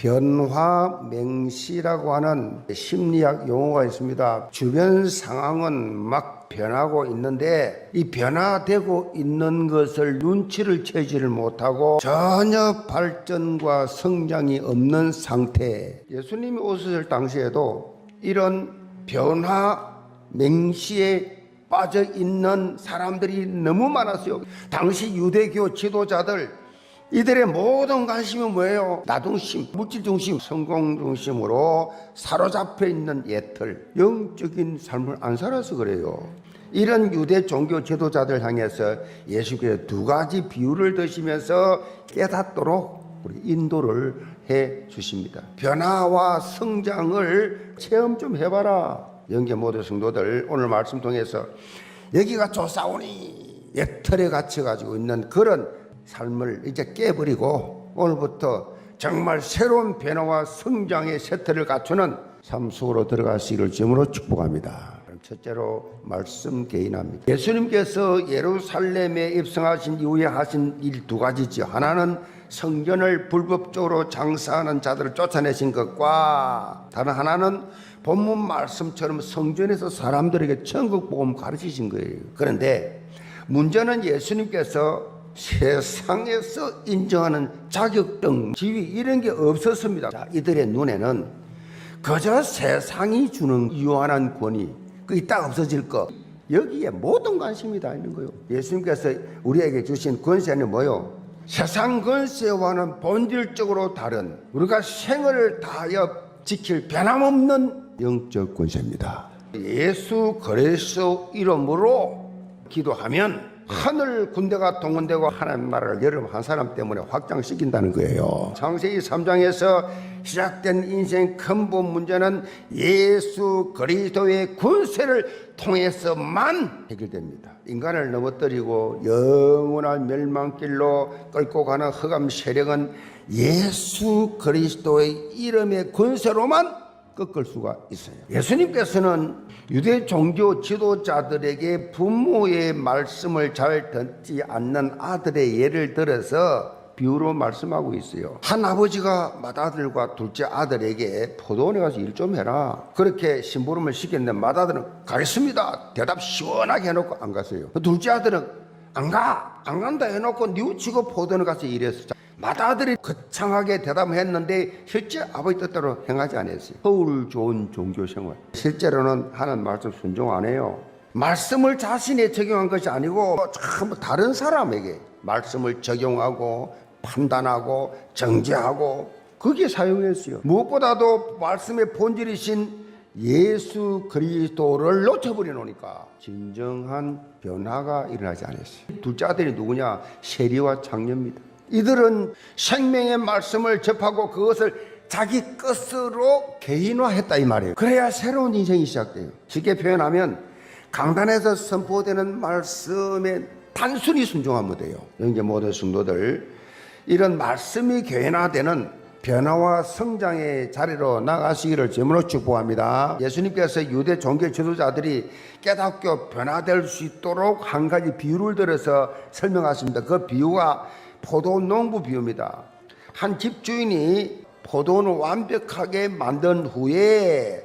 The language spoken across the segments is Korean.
변화맹시라고 하는 심리학 용어가 있습니다. 주변 상황은 막 변하고 있는데 이 변화되고 있는 것을 눈치를 채지를 못하고 전혀 발전과 성장이 없는 상태. 예수님이 오셨을 당시에도 이런 변화맹시에 빠져 있는 사람들이 너무 많았어요. 당시 유대교 지도자들, 이들의 모든 관심은 뭐예요? 나중심, 물질중심, 성공중심으로 사로잡혀 있는 예틀, 영적인 삶을 안 살아서 그래요. 이런 유대 종교 지도자들 향해서 예수께서 두 가지 비유를 드시면서 깨닫도록 우리 인도를 해 주십니다. 변화와 성장을 체험 좀 해봐라. 영계 모든 성도들, 오늘 말씀 통해서 여기가 좋사오니 예틀에 갇혀가지고 있는 그런 삶을 이제 깨버리고 오늘부터 정말 새로운 변화와 성장의 세트를 갖추는 삶 속으로 들어가시기를 주님으로 축복합니다. 첫째로 말씀 개인합니다. 예수님께서 예루살렘에 입성하신 이후에 하신 일 두 가지죠. 하나는 성전을 불법적으로 장사하는 자들을 쫓아내신 것과 다른 하나는 본문 말씀처럼 성전에서 사람들에게 천국 복음 가르치신 거예요. 그런데 문제는 예수님께서 세상에서 인정하는 자격등, 지위 이런 게 없었습니다. 자, 이들의 눈에는 그저 세상이 주는 유한한 권위, 그게 딱 없어질 것, 여기에 모든 관심이 다 있는 거예요. 예수님께서 우리에게 주신 권세는 뭐요? 세상 권세와는 본질적으로 다른, 우리가 생을 다하여 지킬 변함없는 영적 권세입니다. 예수 그리스도 이름으로 기도하면 하늘 군대가 동원되고 하나님 나라를 여러분 한 사람 때문에 확장시킨다는 거예요. 창세기 3장에서 시작된 인생 근본 문제는 예수 그리스도의 권세를 통해서만 해결됩니다. 인간을 넘어뜨리고 영원한 멸망길로 끌고 가는 흑암 세력은 예수 그리스도의 이름의 권세로만 꺾을 수가 있어요. 예수님께서는 유대 종교 지도자들에게 부모의 말씀을 잘 듣지 않는 아들의 예를 들어서 비유로 말씀하고 있어요. 한 아버지가 맏아들과 둘째 아들에게 포도원에 가서 일 좀 해라, 그렇게 심부름을 시켰는데 맏아들은 가겠습니다 대답 시원하게 해놓고 안 갔어요. 둘째 아들은 안 간다 해놓고 뉘우치고 포도원에 가서 일했어요. 맏아들이 거창하게 대답했는데 실제 아버지 뜻대로 행하지 않았어요. 허울 좋은 종교생활, 실제로는 하나님 말씀 순종 안 해요. 말씀을 자신에 적용한 것이 아니고 참 다른 사람에게 말씀을 적용하고 판단하고 정죄하고 그게 사용했어요. 무엇보다도 말씀의 본질이신 예수 그리스도를 놓쳐버려 놓으니까 진정한 변화가 일어나지 않았어요. 둘째 아들이 누구냐? 세리와 장녀입니다. 이들은 생명의 말씀을 접하고 그것을 자기 것으로 개인화했다 이 말이에요. 그래야 새로운 인생이 시작돼요. 쉽게 표현하면 강단에서 선포되는 말씀에 단순히 순종하면 돼요. 영계 모든 성도들, 이런 말씀이 개인화되는 변화와 성장의 자리로 나가시기를 주님으로 축복합니다. 예수님께서 유대 종교 지도자들이 깨닫고 변화될 수 있도록 한 가지 비유를 들어서 설명하십니다. 그 비유가 포도원 농부 비유입니다. 한 집주인이 포도원을 완벽하게 만든 후에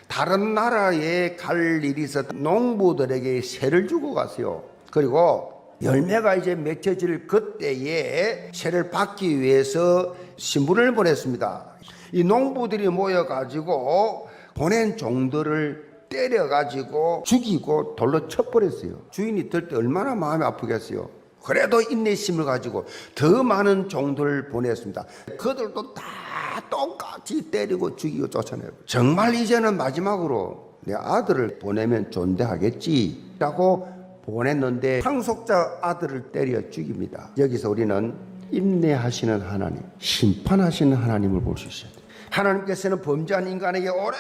다른 나라에 갈 일이 있어 농부들에게 세를 주고 갔어요. 그리고 열매가 이제 맺혀질 그때에 세를 받기 위해서 신분을 보냈습니다. 이 농부들이 모여가지고 보낸 종들을 때려가지고 죽이고 돌로 쳐버렸어요. 주인이 들 때 얼마나 마음이 아프겠어요. 그래도 인내심을 가지고 더 많은 종들을 보냈습니다. 그들도 다 똑같이 때리고 죽이고 쫓아내고, 정말 이제는 마지막으로 내 아들을 보내면 존대하겠지 라고 보냈는데 상속자 아들을 때려 죽입니다. 여기서 우리는 인내하시는 하나님, 심판하시는 하나님을 볼 수 있어요. 하나님께서는 범죄한 인간에게 오래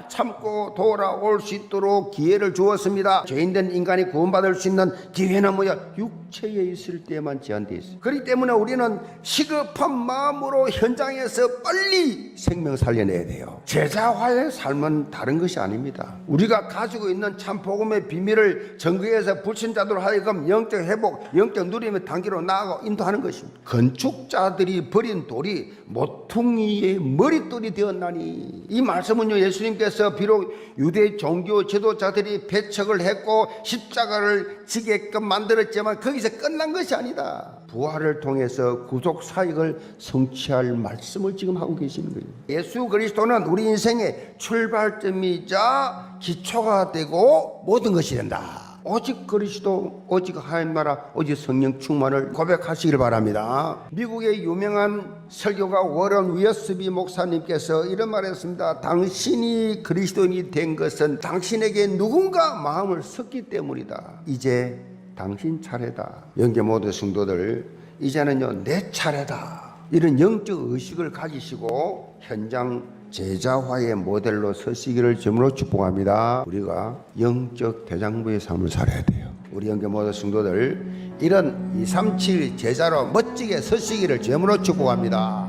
참고 돌아올 수 있도록 기회를 주었습니다. 죄인된 인간이 구원받을 수 있는 기회는 뭐야? 육체에 있을 때만 제한되어 있어요. 그렇기 때문에 우리는 시급한 마음으로 현장에서 빨리 생명 살려내야 돼요. 제자화의 삶은 다른 것이 아닙니다. 우리가 가지고 있는 참 복음의 비밀을 전거해서 불신자들 하여금 영적 회복, 영적 누림의 단계로 나아가 인도하는 것입니다. 건축자들이 버린 돌이 모퉁이의 머릿돌이 되었나니, 이 말씀은요, 예수님께서 비록 유대 종교 지도자들이 배척을 했고 십자가를 지게끔 만들었지만 거기서 끝난 것이 아니다. 부활을 통해서 구속 사역을 성취할 말씀을 지금 하고 계시는 거예요. 예수 그리스도는 우리 인생의 출발점이자 기초가 되고 모든 것이 된다. 오직 그리스도, 오직 하나님 나라, 오직 성령 충만을 고백하시길 바랍니다. 미국의 유명한 설교가 워런 위어스비 목사님께서 이런 말을 했습니다. 당신이 그리스도인이 된 것은 당신에게 누군가 마음을 섞기 때문이다. 이제 당신 차례다. 영계 모든 성도들, 이제는요, 내 차례다. 이런 영적 의식을 가지시고 현장 제자화의 모델로 서시기를 주님으로 축복합니다. 우리가 영적 대장부의 삶을 살아야 돼요. 우리 영계 모든 성도들, 이런 237 제자로 멋지게 서시기를 주님으로 축복합니다.